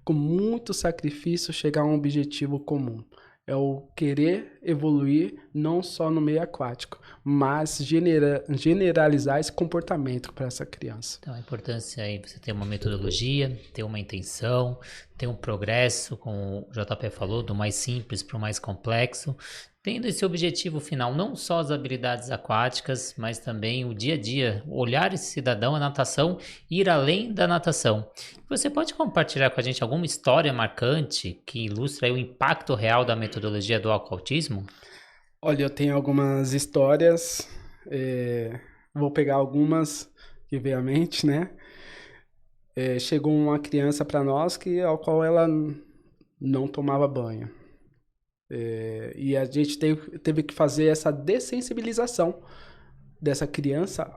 com muito sacrifício, chegar a um objetivo comum. É o querer evoluir não só no meio aquático, mas generalizar esse comportamento para essa criança. Então, a importância aí você ter uma metodologia, ter uma intenção, ter um progresso, como o JP falou, do mais simples para o mais complexo, tendo esse objetivo final, não só as habilidades aquáticas, mas também o dia a dia, olhar esse cidadão, a natação, ir além da natação. Você pode compartilhar com a gente alguma história marcante que ilustra aí o impacto real da metodologia do aquautismo? Olha, eu tenho algumas histórias, vou pegar algumas que veio à mente, né? Chegou uma criança para nós ao qual ela não tomava banho. E a gente teve que fazer essa dessensibilização dessa criança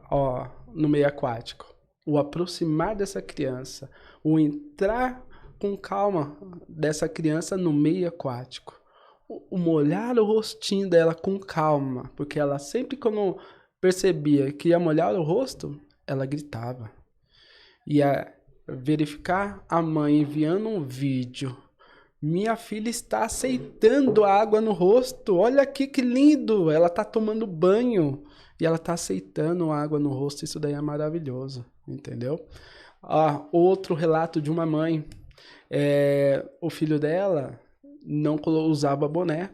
no meio aquático. O aproximar dessa criança, o entrar com calma dessa criança no meio aquático. O molhar o rostinho dela com calma, porque ela sempre quando percebia que ia molhar o rosto, ela gritava. Ia verificar a mãe enviando um vídeo. Minha filha está aceitando a água no rosto. Olha aqui que lindo. Ela está tomando banho e ela está aceitando a água no rosto. Isso daí é maravilhoso, entendeu? Outro relato de uma mãe. O filho dela não usava boné,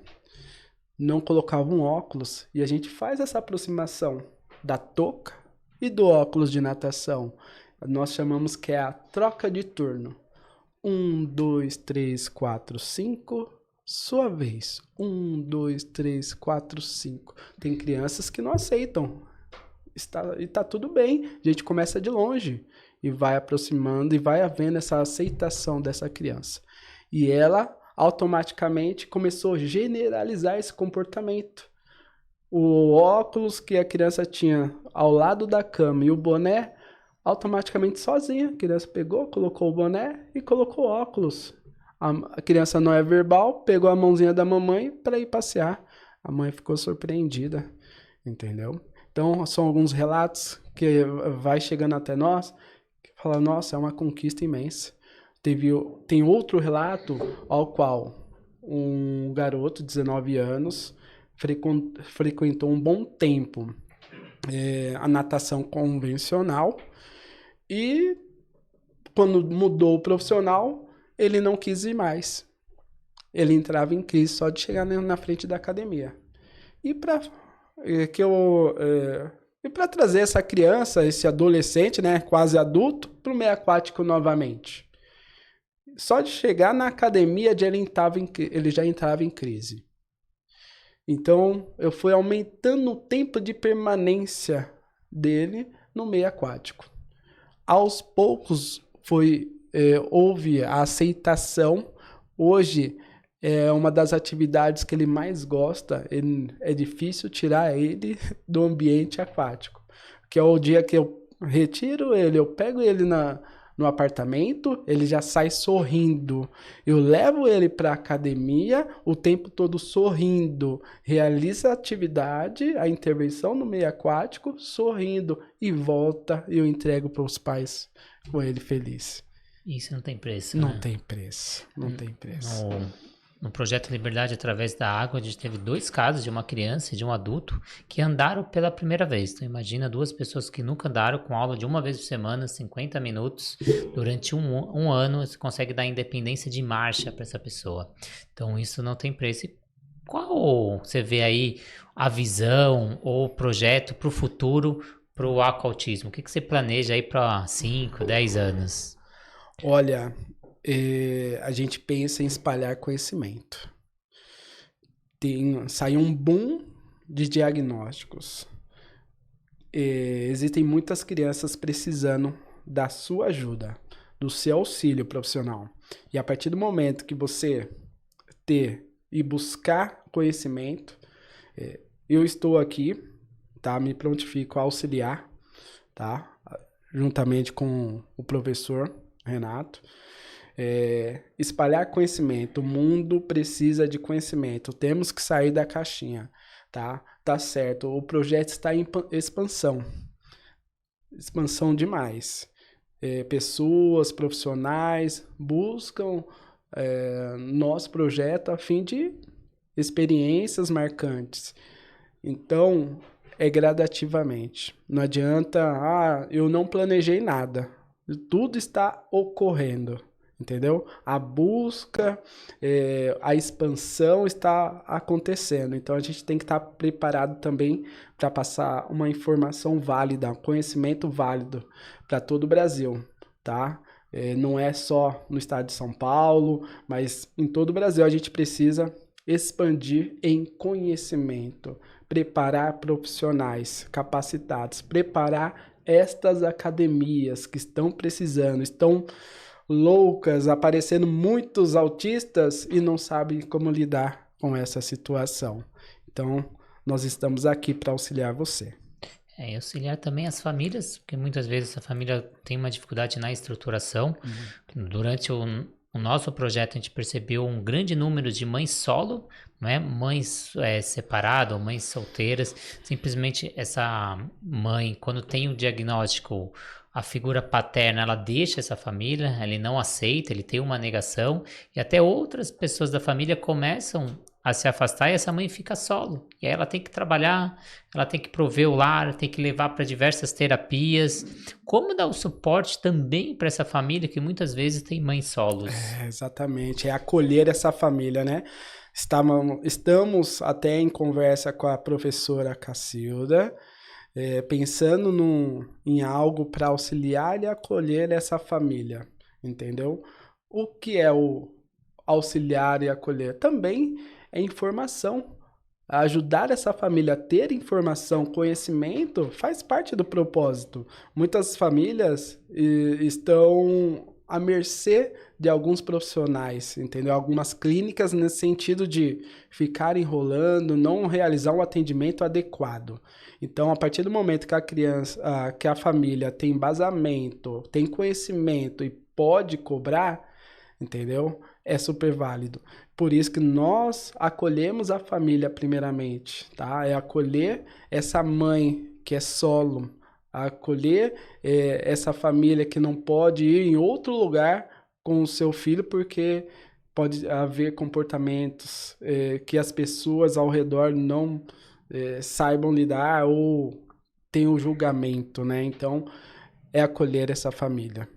não colocava um óculos. E a gente faz essa aproximação da touca e do óculos de natação. Nós chamamos que é a troca de turno. 1, 2, 3, 4, 5, sua vez. 1, 2, 3, 4, 5. Tem crianças que não aceitam. E tá tudo bem. A gente começa de longe e vai aproximando e vai havendo essa aceitação dessa criança. E ela automaticamente começou a generalizar esse comportamento. O óculos que a criança tinha ao lado da cama e o boné, automaticamente sozinha, a criança pegou, colocou o boné e colocou o óculos. A criança não é verbal, pegou a mãozinha da mamãe para ir passear. A mãe ficou surpreendida, entendeu? Então, são alguns relatos que vai chegando até nós, que fala, nossa, é uma conquista imensa. Tem outro relato ao qual um garoto de 19 anos frequentou um bom tempo a natação convencional, e quando mudou o profissional, ele não quis ir mais. Ele entrava em crise só de chegar na frente da academia. E para trazer essa criança, esse adolescente, né, quase adulto, para o meio aquático novamente. Só de chegar na academia, ele já entrava em crise. Então, eu fui aumentando o tempo de permanência dele no meio aquático. Aos poucos houve a aceitação. Hoje é uma das atividades que ele mais gosta. É difícil tirar ele do ambiente aquático. Que é o dia que eu retiro ele, eu pego ele no apartamento, ele já sai sorrindo. Eu levo ele para a academia o tempo todo sorrindo, realiza a atividade, a intervenção no meio aquático, sorrindo e volta e eu entrego para os pais com ele feliz. Isso não tem preço, Não né? tem preço, não tem preço. No projeto Liberdade através da água, a gente teve 2 casos de uma criança e de um adulto que andaram pela primeira vez. Então imagina 2 pessoas que nunca andaram com aula de uma vez por semana, 50 minutos, durante um ano, você consegue dar independência de marcha para essa pessoa. Então isso não tem preço. E qual você vê aí a visão ou o projeto para o futuro para o aquautismo? O que você planeja aí para 5, 10 anos? Olha, a gente pensa em espalhar conhecimento. Saiu um boom de diagnósticos. Existem muitas crianças precisando da sua ajuda, do seu auxílio profissional. E a partir do momento que você ter e buscar conhecimento, eu estou aqui, tá? Me prontifico a auxiliar, tá? Juntamente com o professor Renato. Espalhar conhecimento. O mundo precisa de conhecimento. Temos que sair da caixinha, tá? Tá certo. O projeto está em expansão. Expansão demais. Pessoas, profissionais buscam nosso projeto a fim de experiências marcantes. Então, é gradativamente. Não adianta, eu não planejei nada. Tudo está ocorrendo, entendeu? A busca, a expansão está acontecendo. Então, a gente tem que estar preparado também para passar uma informação válida, um conhecimento válido para todo o Brasil, tá? Não é só no estado de São Paulo, mas em todo o Brasil a gente precisa expandir em conhecimento, preparar profissionais capacitados, preparar estas academias que estão precisando, estão loucas, aparecendo muitos autistas e não sabem como lidar com essa situação. Então, nós estamos aqui para auxiliar você. E auxiliar também as famílias, porque muitas vezes a família tem uma dificuldade na estruturação. Durante o nosso projeto, a gente percebeu um grande número de mães solo, né? Mães separadas, mães solteiras. Simplesmente essa mãe, quando tem o diagnóstico, a figura paterna, ela deixa essa família, ele não aceita, ele tem uma negação, e até outras pessoas da família começam a se afastar e essa mãe fica solo. E aí ela tem que trabalhar, ela tem que prover o lar, tem que levar para diversas terapias. Como dar o suporte também para essa família que muitas vezes tem mães solos? Exatamente, é acolher essa família, né? Estamos até em conversa com a professora Cacilda, pensando em algo para auxiliar e acolher essa família, entendeu? O que é o auxiliar e acolher? Também é informação. Ajudar essa família a ter informação, conhecimento, faz parte do propósito. Muitas famílias estão à mercê de alguns profissionais, entendeu? Algumas clínicas nesse sentido de ficar enrolando, não realizar um atendimento adequado. Então, a partir do momento que que a família tem embasamento, tem conhecimento e pode cobrar, entendeu? É super válido. Por isso que nós acolhemos a família primeiramente, tá? É acolher essa mãe que é solo, acolher essa família que não pode ir em outro lugar com o seu filho porque pode haver comportamentos que as pessoas ao redor não saibam lidar ou tenham julgamento, né? Então, é acolher essa família.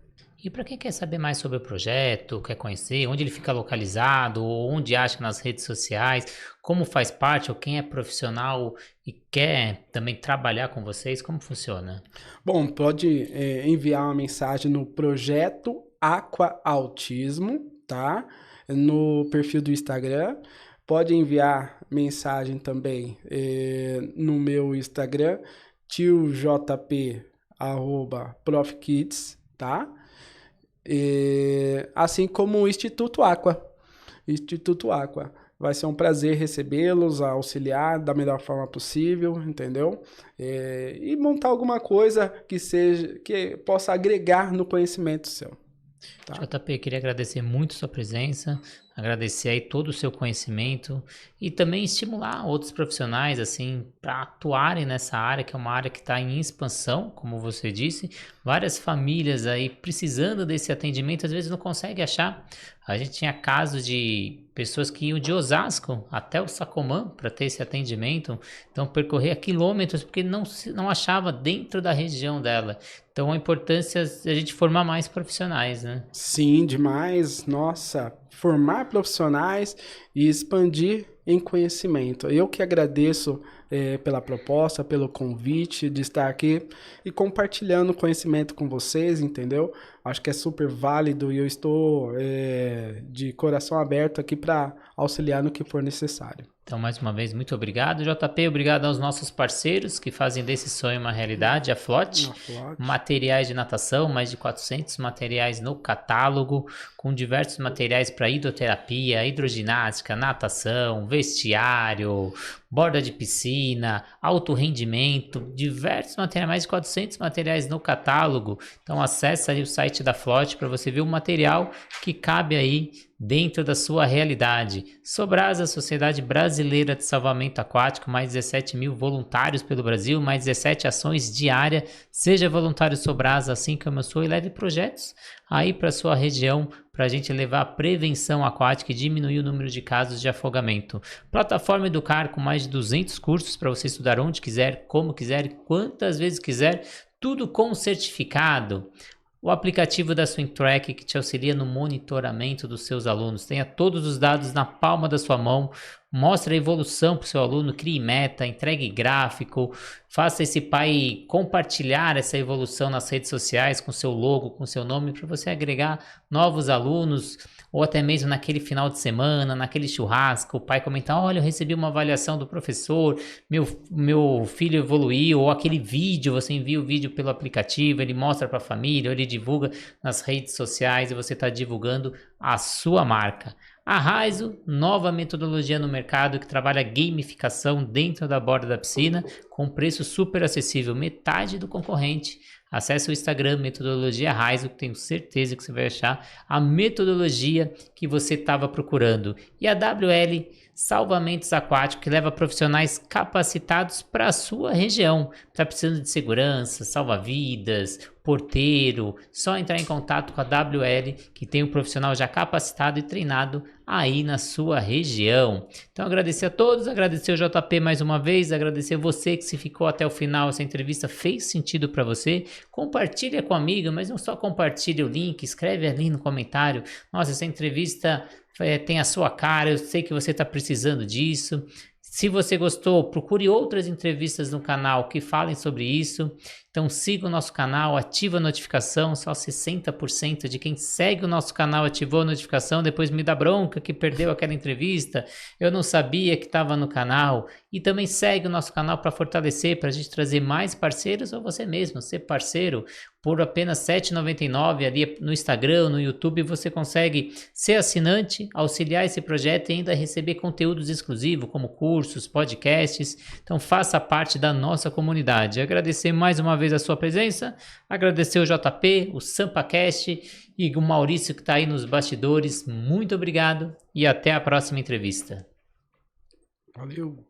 E para quem quer saber mais sobre o projeto, quer conhecer, onde ele fica localizado, ou onde acha nas redes sociais, como faz parte, ou quem é profissional e quer também trabalhar com vocês, como funciona? Bom, pode enviar uma mensagem no projeto Aqua Autismo, tá? No perfil do Instagram. Pode enviar mensagem também no meu Instagram, tiojp@profkids, tá? Assim como o Instituto Aqua. Instituto Aqua. vai ser um prazer recebê-los, auxiliar da melhor forma possível, entendeu? E montar alguma coisa que possa agregar no conhecimento seu. Tá? JP, queria agradecer muito sua presença, agradecer aí todo o seu conhecimento e também estimular outros profissionais assim para atuarem nessa área, que é uma área que está em expansão, como você disse. Várias famílias aí precisando desse atendimento, às vezes não conseguem achar. A gente tinha casos de pessoas que iam de Osasco até o Sacomã para ter esse atendimento, então percorrer quilômetros porque não achava dentro da região dela. Então a importância é a gente formar mais profissionais, né? Sim, demais. Nossa, formar profissionais e expandir em conhecimento. Eu que agradeço pela proposta, pelo convite de estar aqui e compartilhando conhecimento com vocês, entendeu? Acho que é super válido e eu estou de coração aberto aqui para auxiliar no que for necessário. Então, mais uma vez, muito obrigado, JP. Obrigado aos nossos parceiros que fazem desse sonho uma realidade, a Flot. Materiais de natação, mais de 400 materiais no catálogo, com diversos materiais para hidroterapia, hidroginástica, natação, vestiário, borda de piscina, alto rendimento, diversos materiais, mais de 400 materiais no catálogo. Então, acesse aí o site da Flot para você ver o material que cabe aí dentro da sua realidade. Sobrasa, Sociedade Brasileira de Salvamento Aquático, mais 17 mil voluntários pelo Brasil, mais 17 ações diárias. Seja voluntário Sobrasa, assim como eu sou, e leve projetos aí para sua região, para a gente levar a prevenção aquática e diminuir o número de casos de afogamento. Plataforma Educar, com mais de 200 cursos para você estudar onde quiser, como quiser e quantas vezes quiser, tudo com certificado. O aplicativo da Swing Track, que te auxilia no monitoramento dos seus alunos. Tenha todos os dados na palma da sua mão. Mostre a evolução para o seu aluno, crie meta, entregue gráfico. Faça esse pai compartilhar essa evolução nas redes sociais com seu logo, com seu nome, para você agregar novos alunos. Ou até mesmo naquele final de semana, naquele churrasco, o pai comentar, olha, eu recebi uma avaliação do professor, meu filho evoluiu, ou aquele vídeo, você envia o vídeo pelo aplicativo, ele mostra para a família, ou ele divulga nas redes sociais e você está divulgando a sua marca. A Raizo, nova metodologia no mercado que trabalha gamificação dentro da borda da piscina com preço super acessível, metade do concorrente. Acesse o Instagram Metodologia Raizo, que tenho certeza que você vai achar a metodologia que você estava procurando. E a WL Salvamentos Aquáticos, que leva profissionais capacitados para a sua região. Está precisando de segurança, salva-vidas, porteiro, só entrar em contato com a WL, que tem um profissional já capacitado e treinado aí na sua região. Então agradecer a todos, agradecer o JP mais uma vez, agradecer você que se ficou até o final, essa entrevista fez sentido para você, compartilha com um amigo, mas não só compartilha o link, escreve ali no comentário, nossa, essa entrevista tem a sua cara, eu sei que você está precisando disso. Se você gostou, procure outras entrevistas no canal que falem sobre isso. Então siga o nosso canal, ativa a notificação, só 60% de quem segue o nosso canal ativou a notificação, depois me dá bronca que perdeu aquela entrevista, eu não sabia que estava no canal. E também segue o nosso canal para fortalecer, para a gente trazer mais parceiros ou você mesmo ser parceiro. Por apenas R$ 7,99 ali no Instagram, no YouTube, você consegue ser assinante, auxiliar esse projeto e ainda receber conteúdos exclusivos como cursos, podcasts. Então faça parte da nossa comunidade. Agradecer mais uma vez a sua presença, agradecer o JP, o SampaCast e o Maurício que está aí nos bastidores. Muito obrigado e até a próxima entrevista. Valeu!